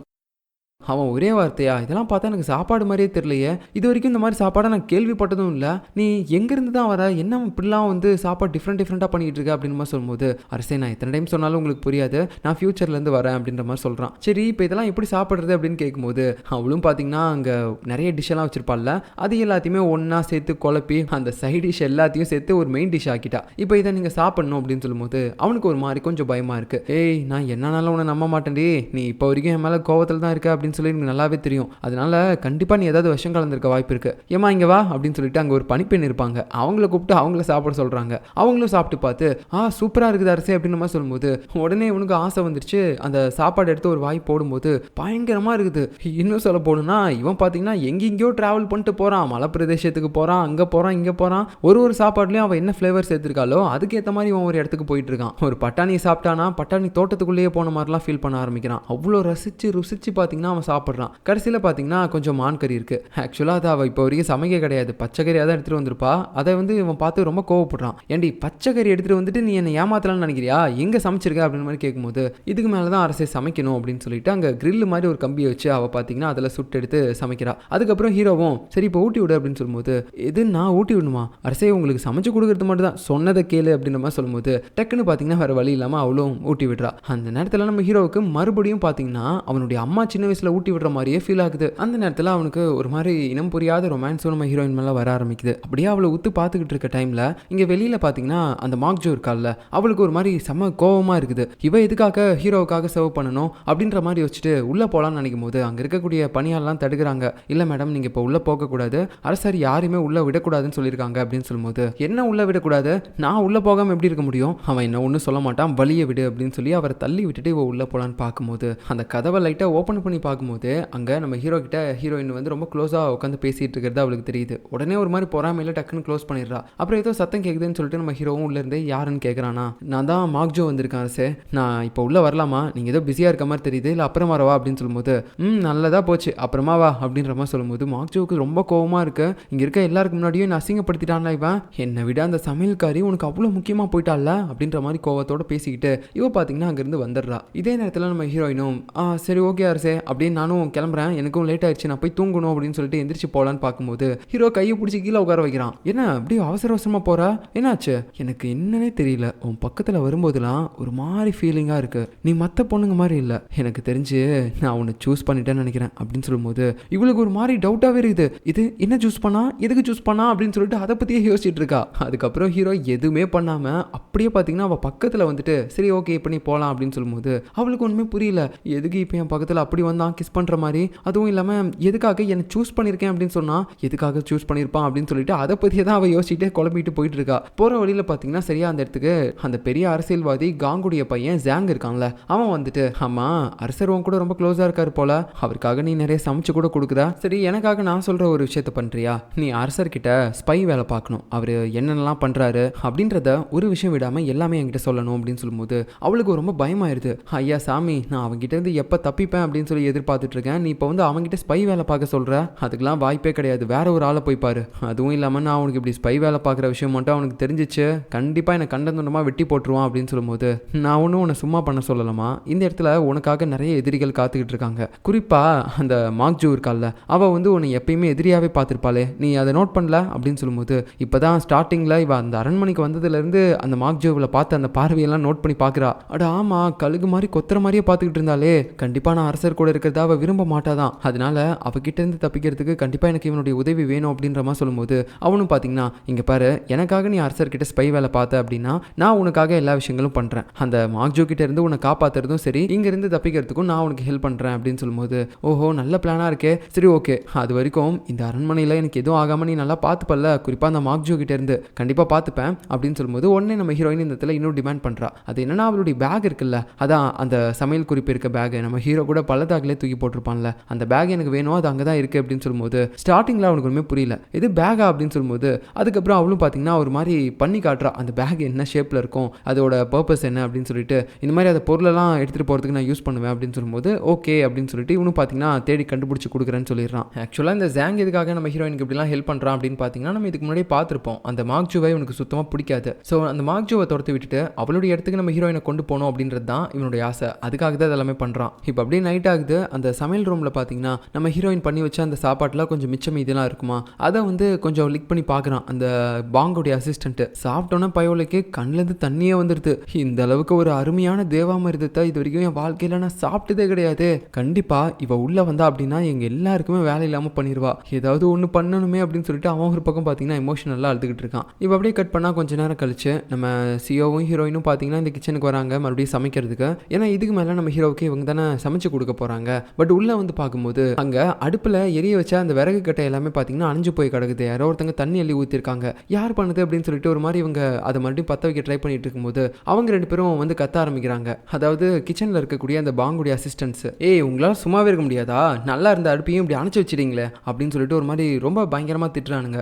அவன் ஒரே வார்த்தையா இதெல்லாம் பார்த்தா எனக்கு சாப்பாடு மாதிரியே தெரியலையே, இது வரைக்கும் இந்த மாதிரி சாப்பாடை நான் கேள்விப்பட்டதும் இல்லை, நீ எங்கேருந்து தான் வர, என்ன இப்படிலாம் வந்து சாப்பாடு டிஃப்ரெண்ட்டாக பண்ணிக்கிட்டு இருக்க அப்படின்னு மாதிரி சொல்லும்போது அரசே நான் எத்தனை டைம் சொன்னாலும் உங்களுக்கு புரியாது, நான் ஃபியூச்சர்லேருந்து வரேன் அப்படின்ற மாதிரி சொல்கிறான். சரி இப்போ இதெல்லாம் எப்படி சாப்பிட்றது அப்படின்னு கேட்கும்போது அவளும் பார்த்தீங்கன்னா அங்கே நிறைய டிஷ்ஷெல்லாம் வச்சுருப்பாள்ல, அது எல்லாத்தையுமே ஒன்றா சேர்த்து குழப்பி அந்த சைட் டிஷ் எல்லாத்தையும் சேர்த்து ஒரு மெயின் டிஷ் ஆக்கிட்டா. இப்போ இதை நீங்கள் சாப்பிடணும் அப்படின்னு சொல்லும்போது அவனுக்கு ஒரு மாதிரி கொஞ்சம் பயமாக இருக்குது. ஏய் நான் என்னன்னாலும் உன்னை நம்ப மாட்டேன்டி, நீ இப்போ வரைக்கும் என் மேலே கோவத்தில் தான் இருக்க அப்படின்னு சொல்லி எனக்கு நல்லாவே தெரியும், அதனால கண்டிப்பாக நீ ஏதாவது விஷம் கலந்துருக்க வாய்ப்பு இருக்கு, ஏமா இங்கே வா அப்படின்னு சொல்லிட்டு அங்கே ஒரு பனிப்பெண் இருப்பாங்க, அவங்கள கூப்பிட்டு அவங்கள சாப்பிட சொல்கிறாங்க. அவங்களும் சாப்பிட்டு பார்த்து சூப்பராக இருக்குது அரசே அப்படின்னு மாதிரி சொல்லும்போது உடனே இவனுக்கு ஆசை வந்துருச்சு. அந்த சாப்பாடு எடுத்து ஒரு வாய் போடும்போது பயங்கரமாக இருக்குது. இன்னும் சொல்ல போகணும்னா இவன் பார்த்தீங்கன்னா எங்கெங்கேயோ ட்ராவல் பண்ணிட்டு போகிறான், மலை பிரதேசத்துக்கு போகிறான், அங்கே போகிறான் இங்கே போகிறான், ஒரு சாப்பாடுலேயும் அவன் என்ன ஃப்ளேவர் சேர்த்துருக்காளோ அதுக்கேற்ற மாதிரி இவன் ஒரு இடத்துக்கு போயிட்டு இருக்கான். ஒரு பட்டாணியை சாப்பிட்டானா பட்டாணி தோட்டத்துக்குள்ளேயே போன மாதிரிலாம் ஃபீல் பண்ண ஆரம்பிக்கிறான். அவ்வளோ ருசிச்சு பார்த்தீங்கன்னா அவன் சாப்பிட்றான். கடைசியில் பார்த்தீங்கன்னா கொஞ்சம் மான் கறி இருக்குது. ஆக்சுவலாக அதை அவள் இப்போ வரைக்கும் சமைக்க கிடையாது, பச்சை கறியாக தான் எடுத்துகிட்டு வந்திருப்பா. அதை வந்து இவன் பார்த்து ரொம்ப கோவப்படுறான். ஏன்டி பச்சை கறி எடுத்துகிட்டு வந்துட்டு நீ என்னை ஏமாத்தலாம்னு நினைக்கிறியா, எங்கே சமைச்சிருக்க அப்படின்னு மாதிரி கேட்கும்போது இதுக்கு மேலே தான் அரசே சமைக்கணும் அப்படின்னு சொல்லிட்டு அங்கே கிரில் மாதிரி ஒரு கம்பியை வச்சு அவள் பார்த்தீங்கன்னா அதில் சுட்டு எடுத்து சமைக்கிறா. அதுக்கப்புறம் ஹீரோவும் சரி இப்போ ஊட்டி விடு அப்படின்னு சொல்லும்போது இது நான் ஊட்டி விடணுமா அரசே, உங்களுக்கு சமைச்சு கொடுக்குறது மட்டும் தான், சொன்னதை கேளு அப்படின்ற மாதிரி சொல்லும்போது டக்குன்னு பார்த்தீங்கன்னா வேறு வழி இல்லாமல் அவளும் ஊட்டி விடுறா. அந்த நேரத்தில் நம்ம ஹீரோவுக்கு மறுபடியும் பார்த்தீங்கன்னா அவனுடைய அம்மா சின்ன வயசில் அமிர்தத்தில் ஊட்டி விடுற மாதிரியே ஃபீல் ஆகுது. அந்த நேரத்தில் அவனுக்கு ஒரு மாதிரி இனம் புரியாத ரொமான்ஸும் நம்ம ஹீரோயின் மேலே வர ஆரம்பிக்குது. அப்படியே அவளை உத்து பார்த்துக்கிட்டு இருக்க டைமில் இங்கே வெளியில் பார்த்தீங்கன்னா அந்த மார்க்ஜோ இருக்கால, அவளுக்கு ஒரு மாதிரி செம்ம கோவமாக இருக்குது. இவ எதுக்காக ஹீரோவுக்காக சர்வ் பண்ணணும் அப்படின்ற மாதிரி யோசிச்சுட்டு உள்ளே போகலான்னு நினைக்கும் போது அங்கே இருக்கக்கூடிய பணியாளெலாம் தடுக்கிறாங்க. இல்லை மேடம், நீங்கள் இப்போ உள்ளே போகக்கூடாது, அரசர் யாருமே உள்ளே விடக்கூடாதுன்னு சொல்லியிருக்காங்க அப்படின்னு சொல்லும்போது, என்ன உள்ளே விடக்கூடாது, நான் உள்ளே போகாமல் எப்படி இருக்க முடியும், அவன் என்ன ஒன்றும் சொல்ல மாட்டான், வழியை விடு அப்படின்னு சொல்லி அவரை தள்ளி விட்டுட்டு இவ உள்ளே போகலான்னு பார்க்கும்போது அந்த கதவை லைட்டாக ஓப்பன் பண்ணி பார்க்கும்போது அங்கே நம்ம ஹீரோ கிட்ட ஹீரோயின் வந்து ரொம்ப க்ளோஸாக உட்காந்து பேசிட்டு இருக்கிறது அவளுக்கு தெரியுது. உடனே ஒரு மாதிரி பொறாமையில டக்குன்னு க்ளோஸ் பண்ணிடுறா. அப்புறம் ஏதோ சத்தம் கேட்குதுன்னு சொல்லிட்டு நம்ம ஹீரோவும் உள்ள இருந்து யாருன்னு கேட்குறானா, நான் தான் மார்க்ஜோ வந்திருக்கேன் அரசே, நான் இப்போ உள்ளே வரலாமா, நீங்கள் ஏதோ பிஸியாக இருக்க மாதிரி தெரியுது, இல்லை அப்புறம் வரவா அப்படின்னு சொல்லும்போது நல்லதா போச்சு அப்புறமா வா அப்படின்ற மாதிரி சொல்லும்போது மார்க்ஜோவுக்கு ரொம்ப கோவமாக இருக்கு. இங்கே இருக்க எல்லாருக்கு முன்னாடியும் என்ன அசிங்கப்படுத்திட்டான்ல இவன், என்னை விட அந்த சமையல்காரி உனக்கு அவ்வளோ முக்கியமாக போயிட்டால அப்படின்ற மாதிரி கோவத்தோட பேசிக்கிட்டு இவ பார்த்தீங்கன்னா அங்கேருந்து வந்துடுறா. இதே நேரத்தில் நம்ம ஹீரோயினும் சரி ஓகே அரசே அப்படின்னு நானும் கிளம்புறேன், எனக்கும் லேட் ஆயிடுச்சு, நான் போய் தூங்கணும் அப்படின்னு சொல்லிட்டு எந்திரிச்சு போகலான்னு பார்க்கும்போது ஹீரோ கையை பிடிச்சி கீழே உட்கார வைக்கிறான். என்ன அப்படியே அவசர அவசரமாக போகிறா, என்னாச்சு, எனக்கு என்னன்னே தெரியல, உன் பக்கத்தில் வரும்போதெல்லாம் ஒரு மாதிரி ஃபீலிங்காக இருக்கு, நீ மற்ற பொண்ணுங்க மாதிரி இல்லை, எனக்கு தெரிஞ்சு நான் உன்னை சூஸ் பண்ணிட்டேன்னு நினைக்கிறேன் அப்படின்னு சொல்லும்போது இவளுக்கு ஒரு மாதிரி டவுட்டாகவே இருக்குது. இது என்ன சூஸ் பண்ணா, எதுக்கு சூஸ் பண்ணா அப்படின்னு சொல்லிட்டு அதை பற்றியே யோசிச்சுட்டு இருக்கா. அதுக்கப்புறம் ஹீரோ எதுவுமே பண்ணாமல் அப்படியே பார்த்தீங்கன்னா அவள் பக்கத்தில் வந்துட்டு சரி ஓகே இப்போ நீ போகலாம் அப்படின்னு சொல்லும்போது அவளுக்கு ஒன்றுமே புரியல, எதுக்கு இப்போ என் பக்கத்தில் அப்படி வந்தான் கிஸ் பண்ணுற மாதிரி, அதுவும் இல்லாமல் எதுக்காக என்னை சூஸ் பண்ணியிருக்கேன் அப்படின்னு சொன்னால் எதுக்காக சூஸ் பண்ணியிருப்பான் அப்படின்னு சொல்லிட்டு அதை பற்றியே தான் அவள் யோசிச்சுட்டே குழம்பிட்டு போயிட்டு இருக்கா. போகிற வழியில் பார்த்தீங்கன்னா சரியா அந்த இடத்துக்கு அந்த பெரிய அரசியல்வாதி காங்குடைய பையன் ஜாங் இருக்கான்ல, அவன் வந்துட்டு ஆமாம் அரசர் உன் கூட ரொம்ப க்ளோஸாக இருக்காரு போல, அவருக்காக நீ நிறைய சமைச்சு கூட கொடுக்குதா, சரி எனக்காக நான் சொல்கிற ஒரு விஷயத்த பண்ணுறியா, நீ அரசர்கிட்ட ஸ்பை வேலை பார்க்கணும், அவர் என்னென்னலாம் பண்ணுறாரு அப்படின்றத ஒரு விஷயம் விடாமல் எல்லாமே என்கிட்ட சொல்லணும் அப்படின்னு சொல்லும்போது அவளுக்கு ரொம்ப பயமாயிருது. ஐயா சாமி, நான் அவங்ககிட்ட இருந்து எப்போ தப்பிப்பேன் அப்படின்னு சொல்லி எதிர்பார்த்துட்டு இருக்கேன், நீ இப்போ வந்து அவங்ககிட்ட ஸ்பை வேலை பார்க்க சொல்கிற, அதுக்கெல்லாம் வாய்ப்பே கிடையாது, வேற ஒரு ஆளை போய் பாரு, அதுவும் இல்லாமல் நான் அவனுக்கு இப்படி ஸ்பை வேலை பார்க்குற விஷயம் மட்டும் அவனுக்கு தெரிஞ்சிச்சு கண்டிப்பாக என்னை கண்டந்துண்டமாக வெட்டி போட்டுருவான் அப்படின்னு சொல்லும்போது நான் ஒன்றும் உன்னை சும்மா பண்ண சொல்லலாமா, இந்த இடத்துல உனக்காக நிறைய எதிரிகள் காத்துக்கிட்டு இருக்காங்க, குறிப்பாக அந்த மார்க்ஜோ இருக்கால, அவள் வந்து உன்னை எப்பயுமே எதிரியாகவே பார்த்துருப்பாளே, நீ அதை நோட் பண்ணல அப்படின்னு சொல்லும்போது இப்போ தான் ஸ்டார்டிங்கில் இவ அந்த அரண்மனைக்கு வந்ததுலேருந்து அந்த மார்க்ஜோவில் பார்த்து அந்த பார்வையெல்லாம் நோட் பண்ணி பார்க்குறா. அட ஆமாம், கழுகு மாதிரி கொத்துற மாதிரியே பார்த்துக்கிட்டு இருந்தாலே கண்டிப்பாக நான் அரசர் கூட இருக்கிறதா அவள் விரும்ப மாட்டாதான், அதனால அவகிட்ட இருந்து தப்பிக்கிறதுக்கு கண்டிப்பாக எனக்கு இவனுடைய உதவி வேணும் அப்படின்ற மாதிரி சொல்லும்போது அவனும் பார்த்தீங்கன்னா இங்கே பாரு, எனக்காக நீ அரசர்கிட்ட ஸ்பை வேலை பார்த்த அப்படின்னா நான் உனக்காக எல்லா விஷயங்களும் பண்ணுறேன், அந்த மார்க்ஜோ கிட்ட இருந்து உன்னை காப்பாற்றுறதும் சரி இங்கேருந்து தப்பிக்கிறதுக்கும் நான் உனக்கு ஹெல்ப் பண்ணுறேன் அப்படின்னு சொல்லும்போது ஓஹோ நல்ல பிளானாக இருக்கே, சரி ஓகே, அது வரைக்கும் இந்த அரண்மனையில் எனக்கு எதுவும் ஆகாமல் நீ நல்லா பார்த்துப்பல்ல, குறிப்பாக அந்த மார்க்ஜோ கிட்ட இருந்து கண்டிப்பாக பார்த்துப்பேன் அப்படின்னு சொல்லும்போது உடனே நம்ம ஹீரோயின் இந்த இடத்துல இன்னும் டிமாண்ட் பண்ணுறா. அது என்னன்னா அவளுடைய பேக் இருக்குல்ல, அதான் அந்த சமையல் குறிப்பு இருக்க பேக், நம்ம ஹீரோ கூட பள்ளத்தாக்கிலே தூக்கி போட்டிருப்பான்ல, அந்த பேக் எனக்கு வேணும், அது அங்கே தான் இருக்குது அப்படின்னு சொல்லும்போது ஸ்டார்டிங்கில் அவனுக்கு ஒன்றுமே புரியல, இது பேகா அப்படின்னு சொல்லும்போது அதுக்கப்புறம் அவளும் பார்த்தீங்கன்னா ஒரு மாதிரி பண்ணி காட்டுறா, அந்த பேக் என்ன ஷேப்பில் இருக்கும், அதோட பர்பஸ் என்ன அப்படின்னு சொல்லிட்டு இந்த மாதிரி அந்த பொருளெல்லாம் எடுத்துகிட்டு போகிறதுக்கு நான் யூஸ் பண்ணுவேன் அப்படின்னு சொல்லும்போது ஓகே அப்படின்னு சொல்லிட்டு இவனும் பார்த்தீங்கன்னா தேடி கண்டுபிடிச்சி கொடுக்குறேன்னு சொல்லிடுறான். ஆக்சுவலாக இந்த ஜாங் எதுக்காக நம்ம ஹீரோயினுக்கு இப்படிலாம் ஹெல்ப் பண்ணுறான் அப்படின்னு பார்த்தீங்கன்னா நம்ம இதுக்கு முன்னாடியே பார்த்துருப்போம், அந்த மார்க்ஜோவை இவனுக்கு சுத்தமாக பிடிக்காது, ஸோ அந்த மார்க்ஜோவை துரத்து விட்டுட்டு அவளுடைய இடத்துக்கு நம்ம ஹீரோயினை கொண்டு போகணும் அப்படின்றது தான் இவனுடைய ஆசை, அதுக்காக தான் இதெல்லாமே பண்ணுறான். இப்போ அப்படியே நைட் ஆகுது, அந்த சமையல் ரூமில் பார்த்தீங்கன்னா நம்ம ஹீரோயின் பண்ணி வச்ச அந்த சாப்பாட்டில் கொஞ்சம் மிச்சம் இதெல்லாம் இருக்குமா, அதை வந்து கொஞ்சம் லிக் பண்ணி பார்க்குறான் அந்த பாங்கோடைய அசிஸ்டன்ட்டு. சாப்பிட்டோன்னா பயோலைக்கு கண்ணிலேருந்து தண்ணியே வந்துடுது, இந்த அளவுக்கு ஒரு அருமையான தேவாமிர்தத்தை இது வரைக்கும் என் வாழ்க்கையில் நான் சாப்பிட்டதே கிடையாது, கண்டிப்பாக இவ உள்ளே வந்தா அப்படின்னா எங்கள் எல்லாருக்குமே வேலை இல்லாமல் பண்ணிடுவா, ஏதாவது ஒன்று பண்ணணுமே அப்படின்னு சொல்லிட்டு அவன் ஒரு பக்கம் பார்த்தீங்கன்னா எமோஷனலாக அழுதுகிட்டு இருக்கான். இப்போ அப்படியே கட் பண்ணால் கொஞ்ச நேரம் கழிச்சு நம்ம சியோவும் ஹீரோயினும் பார்த்தீங்கன்னா இந்த கிச்சனுக்கு வராங்க மறுபடியும் சமைக்கிறதுக்கு, ஏன்னா இதுக்கு மேலே நம்ம ஹீரோவுக்கு இவங்க தானே சமைச்சு கொடுக்க போகிறாங்க. பட் உள்ளே வந்து பார்க்கும்போது அங்கே அடுப்பில் எரிய வச்ச அந்த விறகு கட்டை எல்லாமே பார்த்தீங்கன்னா அணிஞ்சு போய் கிடக்குது, யாரோ ஒருத்தங்க தண்ணி அள்ளி ஊற்றிருக்காங்க, யார் பண்ணுது அப்படின்னு சொல்லிட்டு ஒரு மாதிரி இவங்க அதை மறுபடியும் பற்ற வைக்க ட்ரை பண்ணிட்டு இருக்கும்போது அவங்க ரெண்டு பேரும் வந்து கத்த ஆரம்பிக்கிறாங்க. அதாவது கிச்சனில் இருக்கக்கூடிய அந்த பாங்குடைய அசிஸ்டன்ஸ், ஏய் உங்களால் சும்மாவே இருக்க முடியாதா, நல்லா இருந்த அடுப்பையும் இப்படி அணைச்சி வச்சிட்டீங்களே அப்படின்னு சொல்லிட்டு ஒரு மாதிரி ரொம்ப பயங்கரமாக திட்டுறானுங்க.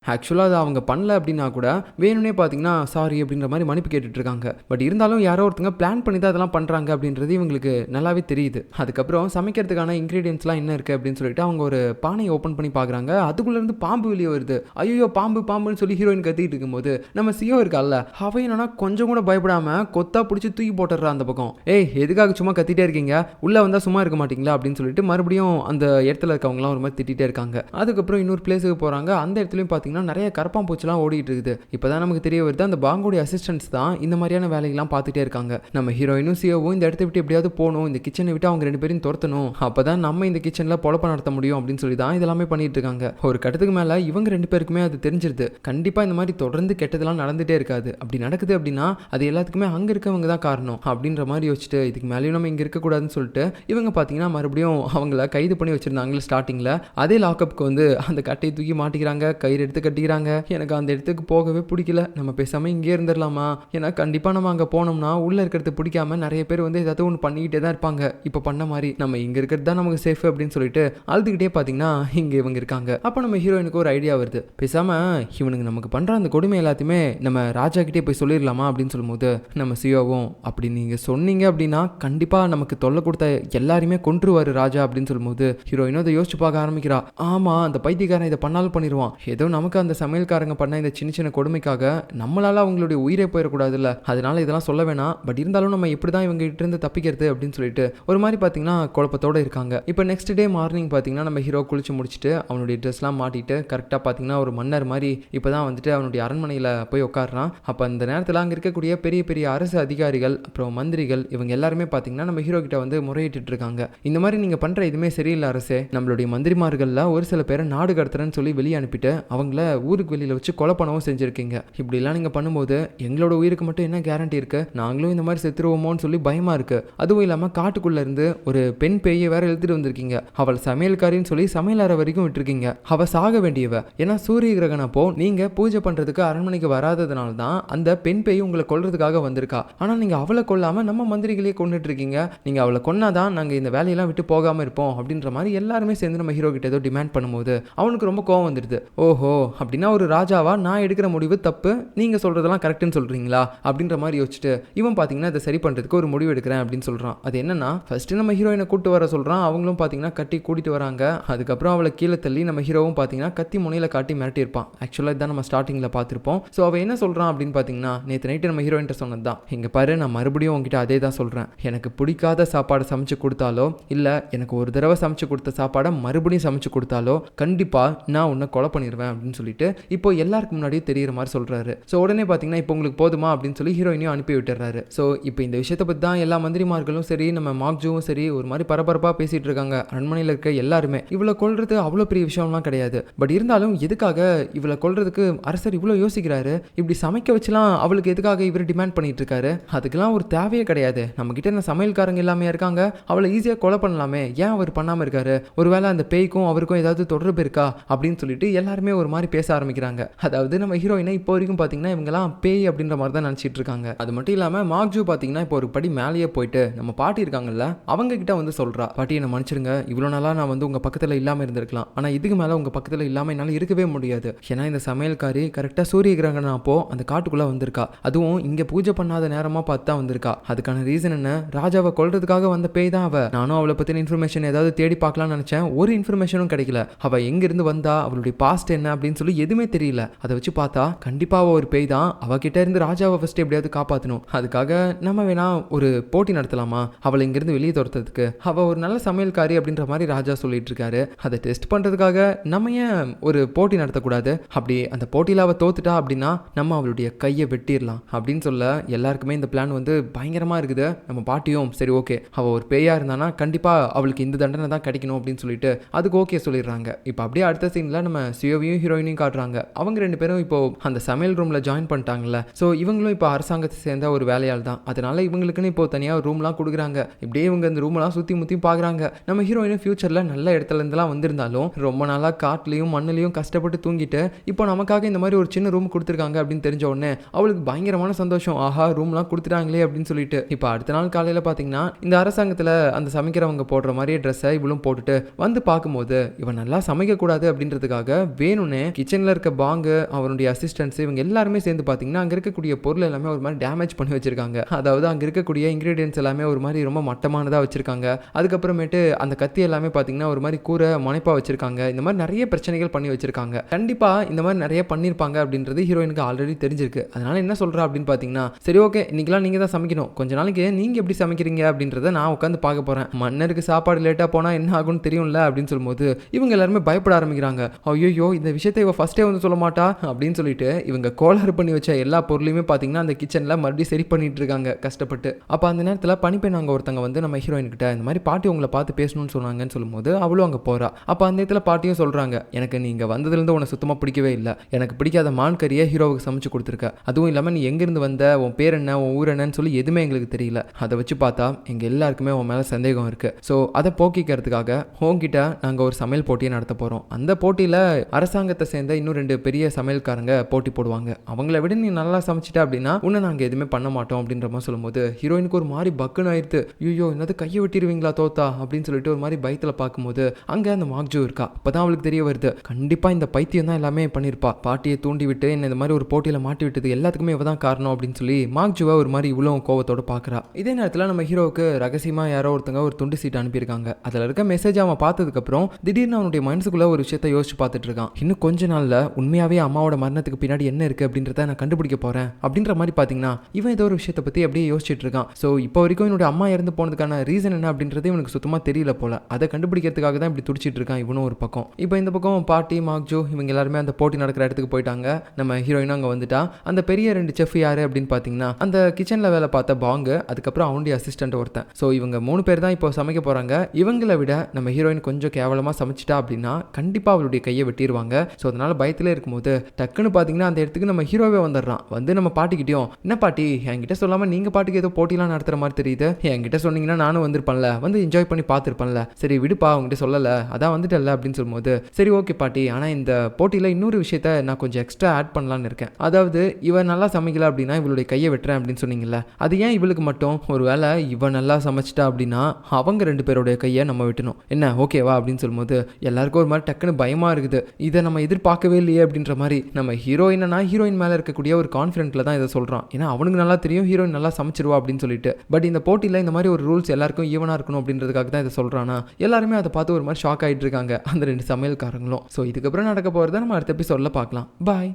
ஆக்சுவலாக அது அவங்க பண்ணல அப்படின்னா கூட வேணும்னே பார்த்தீங்கன்னா சாரி அப்படின்ற மாதிரி மன்னிப்பு கேட்டுட்ருக்காங்க. பட் இருந்தாலும் யாரோ ஒருத்தங்க பிளான் பண்ணி தான் அதெல்லாம் பண்ணுறாங்க அப்படின்றது இவங்களுக்கு நல்லாவே தெரியுது. அதுக்கப்புறம் சமைக்கிறதுக்கான இன்க்ரீடியன்ஸ்லாம் என்ன இருக்குது அப்படின்னு சொல்லிட்டு அவங்க ஒரு பானையை ஓப்பன் பண்ணி பார்க்குறாங்க. அதுக்குள்ளேருந்து பாம்பு வெளியே வருது. ஐயோ பாம்பு பாம்புன்னு சொல்லி ஹீரோயின் கத்திட்டு இருக்கும்போது நம்ம சியோ இருக்கால, அவன் என்னன்னா கொஞ்சம் கூட பயப்படாமல் கொத்தா பிடிச்சி தூக்கி போட்டுடுறா அந்த பக்கம். ஏய் எதுக்காக சும்மா கத்திட்டே இருக்கீங்க, உள்ளே வந்தால் சும்மா இருக்க மாட்டீங்களா அப்படின்னு சொல்லிட்டு மறுபடியும் அந்த இடத்துல இருக்கவங்களாம் ஒரு மாதிரி திட்டிகிட்டே இருக்காங்க. அதுக்கப்புறம் இன்னொரு பிளேஸுக்கு போகிறாங்க. அந்த இடத்துலையும் பார்த்தீங்கன்னா பார்த்தீங்கன்னா நிறைய கரப்பாம்பூச்சிலாம் ஓடிட்டு இருக்குது. இப்போதான் நமக்கு தெரிய வருது அந்த பாங்கோடைய அசிஸ்டன்ஸ் தான் இந்த மாதிரியான வேலைகள்லாம் பார்த்துட்டே இருக்காங்க. நம்ம ஹீரோயினும் சியோவும் இந்த இடத்த விட்டு எப்படியாவது போகணும், இந்த கிச்சனை விட்டு அவங்க 2 பேரையும் துரத்தணும், அப்பதான் நம்ம இந்த கிச்சன்ல பொழப்ப நடத்த முடியும் அப்படின்னு சொல்லி தான் இதெல்லாமே பண்ணிட்டு இருக்காங்க. ஒரு கட்டத்துக்கு மேல இவங்க 2 பேருக்குமே அது தெரிஞ்சிருது, கண்டிப்பா இந்த மாதிரி தொடர்ந்து கெட்டதெல்லாம் நடந்துட்டே இருக்காது. அப்படி நடக்குது அப்படின்னா அது எல்லாத்துக்குமே அங்க இருக்கவங்க தான் காரணம் அப்படின்ற மாதிரி யோசிச்சுட்டு இதுக்கு மேலேயும் நம்ம இங்க இருக்கக்கூடாதுன்னு சொல்லிட்டு இவங்க பார்த்தீங்கன்னா மறுபடியும் அவங்கள கைது பண்ணி வச்சிருந்தாங்க ஸ்டார்டிங்ல. அதே லாக்அப்க்கு வந்து அந்த கட்டையை தூக்கி மாட்டிக்கிறாங்க, கயிறு எடுத்து கட்டிக்கிறாங்க. எனக்கு அந்த இடத்துக்கு போகவே பிடிக்கல, நம்ம பேசாம இங்கே இருந்துடலாமா, ஏன்னா கண்டிப்பா நம்ம அங்க போனோம்னா உள்ள இருக்கிறது பிடிக்காம நிறைய பேர் வந்து ஏதாவது ஒன்று பண்ணிக்கிட்டே தான் இருப்பாங்க. இப்போ பண்ண மாதிரி நம்ம இங்க இருக்கிறது தான் நமக்கு சேஃப் அப்படின்னு சொல்லிட்டு அழுதுகிட்டே பார்த்தீங்கன்னா இங்க இவங்க இருக்காங்க. அப்போ நம்ம ஹீரோயினுக்கு ஒரு ஐடியா வருது, பேசாம இவனுக்கு நமக்கு பண்ற அந்த கொடுமை எல்லாத்தையுமே நம்ம ராஜா கிட்டே போய் சொல்லிடலாமா அப்படின்னு சொல்லும்போது நம்ம சியோவும் அப்படி நீங்க சொன்னீங்க அப்படின்னா கண்டிப்பா நமக்கு தொல்லை கொடுத்த எல்லாருமே கொன்றுவாரு ராஜா அப்படின்னு சொல்லும்போது ஹீரோயினும் அதை யோசிச்சு பார்க்க ஆரம்பிக்கிறா. ஆமா, அந்த பைத்தியக்காரன் இதை பண்ணாலும் பண்ணிடுவான், ஏதோ நமக்கு அந்த சமையல்காரங்க பண்ண இந்த சின்ன சின்ன கொடுமைக்காக நம்மளால அவங்களுடைய உயிரை போயிடக்கூடாதுல்ல, அதனால இதெல்லாம் சொல்ல வேணாம், பட் இருந்தாலும் நம்ம எப்படிதான் இவங்க கிட்ட இருந்து தப்பிக்கிறது அப்படின்னு சொல்லிட்டு ஒரு மாதிரி பார்த்தீங்கன்னா குழப்பத்தோட இருக்காங்க. இப்போ நெக்ஸ்ட் டே மார்னிங் பார்த்தீங்கன்னா நம்ம ஹீரோ குளிச்சு முடிச்சுட்டு அவனுடைய ட்ரெஸ்லாம் மாட்டிட்டு கரெக்டாக பார்த்தீங்கன்னா ஒரு மன்னர் மாதிரி இப்போதான் வந்துட்டு அவனுடைய அரண்மனையில் போய் உட்காடுறான். அப்போ அந்த நேரத்தில் அங்கே இருக்கக்கூடிய பெரிய பெரிய அரசு அதிகாரிகள் அப்புறம் மந்திரிகள் இவங்க எல்லாருமே பார்த்தீங்கன்னா நம்ம ஹீரோ கிட்ட வந்து முறையிட்டு இருக்காங்க. இந்த மாதிரி நீங்க பண்ற எதுவுமே சரியில்லை அரசே, நம்மளுடைய மந்திரிமார்கள்ல ஒரு சில பேரை நாடு கடத்துறேன்னு சொல்லி வெளியே அனுப்பிட்டு அவங்கள ஊருக்கு வெளியில வச்சு கொலை பண்ணவும் செஞ்சிருக்கீங்க. இப்படிலாம் நீங்க பண்ணும்போது எங்களோட உயிருக்கு மட்டும் என்ன கேரண்டி இருக்கு, நாங்களும் இந்த மாதிரி செத்துருவோமோன்னு சொல்லி பயமா இருக்கு. அதுவும் இல்லாம காட்டுக்குள்ள இருந்து ஒரு பெண் பேயை வேற எழுதிட்டு வந்திருக்கீங்க, அவள் சமையல்காரின்னு சொல்லி சமையல் அறை வரைக்கும் விட்டுருக்கீங்க, அவ சாக வேண்டியவ. ஏன்னா சூரிய கிரகணம் அப்போ நீங்க பூஜை பண்றதுக்கு அரண்மனைக்கு வராததுனால தான் அந்த பெண் பேய் உங்களை கொல்றதுக்காக வந்திருக்கா. ஆனா நீங்க அவளை கொல்லாம நம்ம மந்திரிகளே கொண்டுட்டு இருக்கீங்க, நீங்க அவளை கொன்னாதான் நாங்க இந்த வேலையெல்லாம் விட்டு போகாம இருப்போம் அப்படின்ற மாதிரி எல்லாருமே சேர்ந்து நம்ம ஹீரோ கிட்ட ஏதோ டிமாண்ட் பண்ணும்போது அவனுக்கு ரொம்ப கோவம் வந்துடுது. ஓஹோ, அப்படின்னா ஒரு ராஜாவா நான் எடுக்கிற முடிவு தப்பு, நீங்க சொல்றதெல்லாம் கரெக்ட்னு சொல்றீங்களா அப்படின்ற மாதிரி யோசிச்சுட்டு இவன் பாத்தீங்கன்னா இதை சரி பண்றதுக்கு ஒரு முடிவு எடுக்கிறேன் அப்படின்னு சொல்றான். அது என்னன்னா ஃபர்ஸ்ட் நம்ம ஹீரோயினை கூட்டு வர சொல்றான், அவங்களும் பாத்தீங்கன்னா கட்டி கூட்டிட்டு வராங்க. அதுக்கப்புறம் அவளை கீழே தள்ளி நம்ம ஹீரோவும் பாத்தீங்கன்னா கத்தி முனையில காட்டி மிரட்டி இருப்பான். ஆக்சுவலா இதான் நம்ம ஸ்டார்டிங்ல பார்த்திருப்போம். ஸோ அவ என்ன சொல்றான் அப்படின்னு பாத்தீங்கன்னா நேற்று நைட்டு நம்ம ஹீரோயின் சொன்னது தான், இங்க பாரு நான் மறுபடியும் உங்ககிட்ட அதே தான் சொல்றேன், எனக்கு பிடிக்காத சாப்பாடு சமைச்சு கொடுத்தாலோ இல்ல எனக்கு ஒரு தடவை சமைச்சு கொடுத்த சாப்பாடை மறுபடியும் சமைச்சு கொடுத்தாலோ கண்டிப்பா நான் உன்னை கொலை பண்ணிடுவேன் அப்படின்னு சொல்லிட்டு இப்போ எல்லாருக்கும் முன்னாடியே தெரியுற மாதிரி சொல்றாரு. ஸோ உடனே பாத்தீங்கன்னா இப்போ உங்களுக்கு போதுமா அப்படின்னு சொல்லி ஹீரோயினையும் அனுப்பி விட்டுறாரு. ஸோ இப்போ இந்த விஷயத்தை பத்தி தான் எல்லா மந்திரிமார்களும் சரி நம்ம மாக்ஜுவும் சரி ஒரு மாதிரி பரபரப்பா பேசிட்டு இருக்காங்க. அரண்மனையில் இருக்க எல்லாருமே இவ்வளவு கொல்றது அவ்வளோ பெரிய விஷயம்லாம் கிடையாது, பட் இருந்தாலும் எதுக்காக இவளை கொல்றதுக்கு அரசர் இவ்வளோ யோசிக்கிறாரு, இப்படி சமைக்க வச்சுலாம் அவளுக்கு எதுக்காக இவர் டிமாண்ட் பண்ணிட்டு இருக்காரு, அதுக்கெல்லாம் ஒரு தேவையே கிடையாது, நம்ம கிட்ட இந்த சமையல்காரங்க எல்லாமே இருக்காங்க, அவளை ஈஸியாக கொலை பண்ணலாமே, ஏன் அவர் பண்ணாமல் இருக்காரு, ஒருவேளை அந்த பேய்க்கும் அவருக்கும் ஏதாவது தொடர்பு இருக்கா அப்படின்னு சொல்லிட்டு எல்லாருமே ஒரு மாதிரி பேச ஆரம்பிக்கிறாங்க. அதாவது நம்ம ஹீரோயினை இப்போ வரைக்கும் பார்த்தீங்கன்னா இவங்கெல்லாம் பேய் அப்படின்ற மாதிரி தான் நினச்சிட்டு இருக்காங்க. அது மட்டும் இல்லாமல் மாக்ஜூ பார்த்தீங்கன்னா இப்போ ஒரு படி மேலேயே போயிட்டு நம்ம பாட்டி இருக்காங்கல்ல அவங்க கிட்ட வந்து சொல்றா, பாட்டி என்ன மன்னிச்சிருங்க, இவ்வளோ நாளாக நான் வந்து உங்கள் பக்கத்தில் இல்லாமல் இருந்திருக்கலாம், ஆனால் இதுக்கு மேலே உங்கள் பக்கத்தில் இல்லாமல் என்னால் இருக்கவே முடியாது, ஏன்னா இந்த சமையல்காரி கரெக்டாக சூரிய கிரகணம் அப்போ அந்த காட்டுக்குள்ளே வந்திருக்கா, அதுவும் இங்கே பூஜை பண்ணாத நேரமாக பார்த்து தான் வந்திருக்கா, அதுக்கான ரீசன் என்ன, ராஜாவை கொல்றதுக்காக வந்த பேய் தான் அவ, நானும் அவளை பற்றின இன்ஃபர்மேஷன் ஏதாவது தேடி பார்க்கலாம்னு நினச்சேன், ஒரு இன்ஃபர்மேஷனும் கிடைக்கல, அவள் எங்கேருந்து வந்தா அவளுடைய பாஸ்ட் என்ன அப்படின்னு சொல்லி எதுவுமே தெரியல, அதை வச்சு பார்த்தா கண்டிப்பாக ஒரு பேய் தான், அவகிட்ட இருந்து ராஜாவை ஃபர்ஸ்ட் எப்படியாவது காப்பாற்றணும், அதுக்காக நம்ம வேணா ஒரு போட்டி நடத்தலாமா அவளை இங்கிருந்து வெளியே துரத்துறதுக்கு, அவள் ஒரு நல்ல சமையல்காரி அப்படின்ற மாதிரி ராஜா சொல்லிட்டு இருக்காரு, அதை டெஸ்ட் பண்ணுறதுக்காக நம்ம ஏன் ஒரு போட்டி நடத்தக்கூடாது, அப்படி அந்த போட்டியில் அவள் தோத்துட்டா அப்படின்னா நம்ம அவளுடைய கையை வெட்டிடலாம் அப்படின்னு சொல்ல எல்லாருக்குமே இந்த பிளான் வந்து பயங்கரமாக இருக்குது. நம்ம பாட்டியும் சரி ஓகே அவள் ஒரு பேயா இருந்தானா கண்டிப்பாக அவளுக்கு இந்த தண்டனை தான் கிடைக்கணும் அப்படின்னு சொல்லிட்டு அதுக்கு ஓகே சொல்லிடுறாங்க. இப்போ அப்படியே அடுத்த சீனில் நம்ம சியோவையும் ஹீரோயினையும் காட்டுறாங்க. அவங்க 2 பேரும் இப்போ அந்த சமையல் ரூமில் ஜாயின் பண்ணிட்டாங்கல்ல, ஸோ இவங்களும் இப்போ அரசாங்கத்தை சேர்ந்த ஒரு வேலையால் தான், அதனால இவங்களுக்குன்னு இப்போ தனியாக ரூம்லாம் கொடுக்குறாங்க. இப்படியே இவங்க அந்த ரூம்லாம் சுற்றி முற்றியும் பார்க்குறாங்க. நம்ம ஹீரோயினும் ஃபியூச்சரில் நல்ல இடத்துல இருந்தெல்லாம் வந்திருந்தாலும் ரொம்ப நாளாக காட்டுலையும் மண்ணிலையும் கஷ்டப்பட்டு தூங்கிட்டு இப்போ நமக்காக இந்த மாதிரி ஒரு சின்ன ரூம் கொடுத்துருக்காங்க அப்படின்னு தெரிஞ்ச உடனே அவளுக்கு பயங்கரமான சந்தோஷம், ஆஹா ரூம்லாம் கொடுத்துட்டாங்களே அப்படின்னு சொல்லிட்டு இப்போ அடுத்த நாள் காலையில் பார்த்தீங்கன்னா இந்த அரசாங்கத்தில் அந்த சமைக்கிறவங்க போடுற மாதிரியே ட்ரெஸ்ஸை இவளும் போட்டுட்டு வந்து பார்க்கும்போது இவன் நல்லா சமைக்கக்கூடாது அப்படின்றதுக்காக வேணும்னே கிச்சனில் இருக்க பாங்கு அவனுடைய அசிஸ்டன்ஸ் இவங்க எல்லாருமே சேர்ந்து பார்த்தீங்கன்னா அங்கே இருக்கக்கூடிய பொருள் எல்லாமே ஒரு மாதிரி டேமேஜ் பண்ணி வச்சிருக்காங்க. அதாவது அங்கே இருக்கக்கூடிய இன்க்ரீடியன்ஸ் எல்லாமே ஒரு மாதிரி ரொம்ப மட்டமானதாக வச்சிருக்காங்க. அதுக்கப்புறமேட்டு அந்த கத்தி எல்லாமே பார்த்தீங்கன்னா ஒரு மாதிரி கூரை முனைப்பா வச்சிருக்காங்க. இந்த மாதிரி நிறைய பிரச்சனைகள் பண்ணி வச்சிருக்காங்க. கண்டிப்பாக இந்த மாதிரி நிறைய பண்ணியிருப்பாங்க அப்படின்றது ஹீரோயினுக்கு ஆல்ரெடி தெரிஞ்சிருக்கு. அதனால என்ன சொல்கிறா அப்படின்னு பார்த்தீங்கன்னா சரி ஓகே இன்னைக்கெல்லாம் நீங்கள் தான் சமைக்கணும், கொஞ்ச நாளைக்கு நீங்கள் எப்படி சமைக்கிறீங்க அப்படின்றத நான் உட்காந்து பார்க்க போகிறேன், மன்னருக்கு சாப்பாடு லேட்டாக போனால் என்ன ஆகும்னு தெரியும்ல அப்படின்னு சொல்லும்போது இவங்க எல்லாருமே பயப்பட ஆரம்பிக்கிறாங்க. ஐயோ இந்த விஷயத்தை விஷயத்தை இவ ஃபர்ஸ்டே வந்து சொல்ல மாட்டா அப்படின்னு சொல்லிட்டு இவங்க கோளாறு பண்ணி வச்ச எல்லா பொருளையுமே பார்த்தீங்கன்னா அந்த கிச்சனில் மறுபடியும் சரி பண்ணிட்டு இருக்காங்க கஷ்டப்பட்டு. அப்போ அந்த நேரத்தில் பணிப்பெண் அங்கே ஒருத்தங்க வந்து நம்ம ஹீரோயின் கிட்ட இந்த மாதிரி பாட்டி உங்களை பார்த்து பேசணும்னு சொன்னாங்கன்னு சொல்லும்போது அவளும் அங்கே போறா. அப்போ அந்த இடத்துல பாட்டியும் சொல்றாங்க, எனக்கு நீங்க வந்ததுலேருந்து உன்னை சுத்தமாக பிடிக்கவே இல்லை, எனக்கு பிடிக்காத மான் கறியை ஹீரோவுக்கு சமைச்சு கொடுத்துருக்க, அதுவும் இல்லாமல் நீ எங்கேருந்து வந்த, உன் பேர் என்ன, உன் ஊர் என்னன்னு சொல்லி எதுவுமே எங்களுக்கு தெரியல, அதை வச்சு பார்த்தா எங்க எல்லாருக்குமே உன் மேலே சந்தேகம் இருக்கு. ஸோ அதை போக்கிக்கிறதுக்காக உன்கிட்ட நாங்கள் ஒரு சமையல் போட்டியை நடத்த போகிறோம். அந்த போட்டியில் அரசாங்கத்தை சேர்ந்த இன்னும் 2 பெரிய சமையல்காரங்க போட்டி போடுவாங்க. அவங்கள விட நீ நல்லா சமைச்சிட்ட அப்படின்னா உன்னை நாங்கள் எதுவுமே பண்ண மாட்டோம் அப்படின்ற மாதிரி சொல்லும்போது ஹீரோயினுக்கு ஒரு மாதிரி பக்குன்னு ஆயிடுத்து. ஐயோ என்னது கையை வெட்டிடுவீங்களா தோத்தா அப்படின்னு சொல்லிட்டு ஒரு மாதிரி பயத்தில் பார்க்கும்போது அங்கே அந்த மாக்ஜோ இருக்கா. அப்போதான் அவளுக்கு தெரிய வருது, கண்டிப்பாக இந்த பைத்தியம் தான் எல்லாமே பண்ணியிருப்பா, பாட்டியை தூண்டி விட்டு என்ன இந்த மாதிரி ஒரு போட்டியில் மாட்டி விட்டது எல்லாத்துக்குமே இவ தான் காரணம் அப்படின்னு சொல்லி மாக்ஜோவை ஒரு மாதிரி இவ்வளோ கோவத்தோடு பார்க்குறா. இதே நேரத்தில் நம்ம ஹீரோவுக்கு ரகசியமாக யாரோ ஒருத்தங்க ஒரு துண்டு சீட் அனுப்பியிருக்காங்க. அதில் இருக்க மெசேஜ் அவன் பார்த்ததுக்கப்புறம் திடீர்னு அவனுடைய மனசுக்குள்ள ஒரு விஷயத்தை யோசிச்சு பார்த்துட்டு இருக்கான். இன்னும் கொஞ்ச நாளில் உண்மையாகவே அம்மாவோட மரணத்துக்கு பின்னாடி என்ன இருக்குது அப்படின்றத நான் கண்டுபிடிக்க போகிறேன் அப்படின்ற மாதிரி பார்த்தீங்கன்னா இவன் ஏதோ ஒரு விஷயத்தை பற்றி அப்படியே யோசிச்சுட்டு இருக்கான். ஸோ இப்போ வரைக்கும் என்னோட அம்மா இறந்து போனதுக்கான ரீசன் என்ன அப்படின்றது இவனுக்கு சுத்தமாக தெரியல போல. அதை கண்டுபிடிக்கிறதுக்காக தான் இப்படி துடிச்சிட்டு இருக்கான் இவனும் ஒரு பக்கம். இப்போ இந்த பக்கம் பாட்டி மாக்ஜோ இவங்க எல்லாருமே அந்த போட்டி நடக்கிற இடத்துக்கு போயிட்டாங்க. நம்ம ஹீரோயினும் அங்கே வந்துட்டா. அந்த பெரிய 2 செஃப் யாரு அப்படின்னு பார்த்தீங்கன்னா அந்த கிச்சனில் வேலை பார்த்த பாங்கு, அதுக்கப்புறம் அவனுடைய அசிஸ்டன்ட் ஒருத்தன். ஸோ இவங்க 3 பேர் தான் இப்போ சமைக்க போகிறாங்க. இவங்களை விட நம்ம ஹீரோயின் கொஞ்சம் கேவலமாக சமைச்சிட்டா அப்படின்னா கண்டிப்பாக அவளுடைய கையை வெட்டிடுவாங்க. ஸோ அதனால பயத்திலே இருக்கும்போது டக்குன்னு பார்த்தீங்கன்னா அந்த இடத்துக்கு நம்ம ஹீரோவே வந்துடுறான். வந்து நம்ம பாட்டிக்கிட்டையும், என்ன பாட்டி என்கிட்ட சொல்லாமல் நீங்கள் பாட்டுக்கு ஏதோ போட்டிலாம் நடத்துகிற மாதிரி தெரியுது, என்கிட்ட சொன்னீங்கன்னா நானும் வந்திருப்பேன்ல, வந்து என்ஜாய் பண்ணி பார்த்துருப்பேன்ல, சரி விடுப்பா உங்ககிட்ட சொல்லலை அதான் வந்துட்டல அப்படின்னு சொல்லும்போது சரி ஓகே பாட்டி, ஆனால் இந்த போட்டியில் இன்னொரு விஷயத்த நான் கொஞ்சம் எக்ஸ்ட்ரா ஆட் பண்ணலான்னு இருக்கேன். அதாவது இவன் நல்லா சமைக்கல அப்படின்னா இவளுடைய கையை வெட்டுறேன் அப்படின்னு சொன்னீங்கல்ல, அது ஏன் இவளுக்கு மட்டும்? ஒரு வேளை இவன் நல்லா சமைச்சிட்டா அப்படின்னா அவங்க 2 பேருடைய கையை நம்ம வெட்டணும், என்ன ஓகேவா அப்படின்னு சொல்லும்போது எல்லாருக்கும் ஒரு மாதிரி டக்குன்னு பயமாக இருக்குது. இதை நம்ம எதிர்பார்க்கவே இல்லையே அப்படின்ற மாதிரி நம்ம ஹீரோயின் மேலே இருக்கக்கூடிய ஒரு கான்ஃபிடென்ட்ல தான் இதை சொல்கிறான். ஏன்னா அவனுக்கு நல்லா தெரியும் ஹீரோயின் நல்லா சமைச்சிருவா அப்படின்னு சொல்லிட்டு. பட் இந்த போட்டியில் இந்த மாதிரி ஒரு ரூல்ஸ் எல்லாருக்கும் ஈவனாக இருக்கணும் அப்படின்றதுக்காக தான் இதை சொல்கிறானா. எல்லாருமே அதை பார்த்து ஒரு மாதிரி ஷாக் ஆகிட்டு இருக்காங்க அந்த 2 சமையல்காரங்களும். ஸோ இதுக்கப்புறம் நடக்க போகிறத நம்ம அடுத்த எபிசோடில் பார்க்கலாம். பாய்.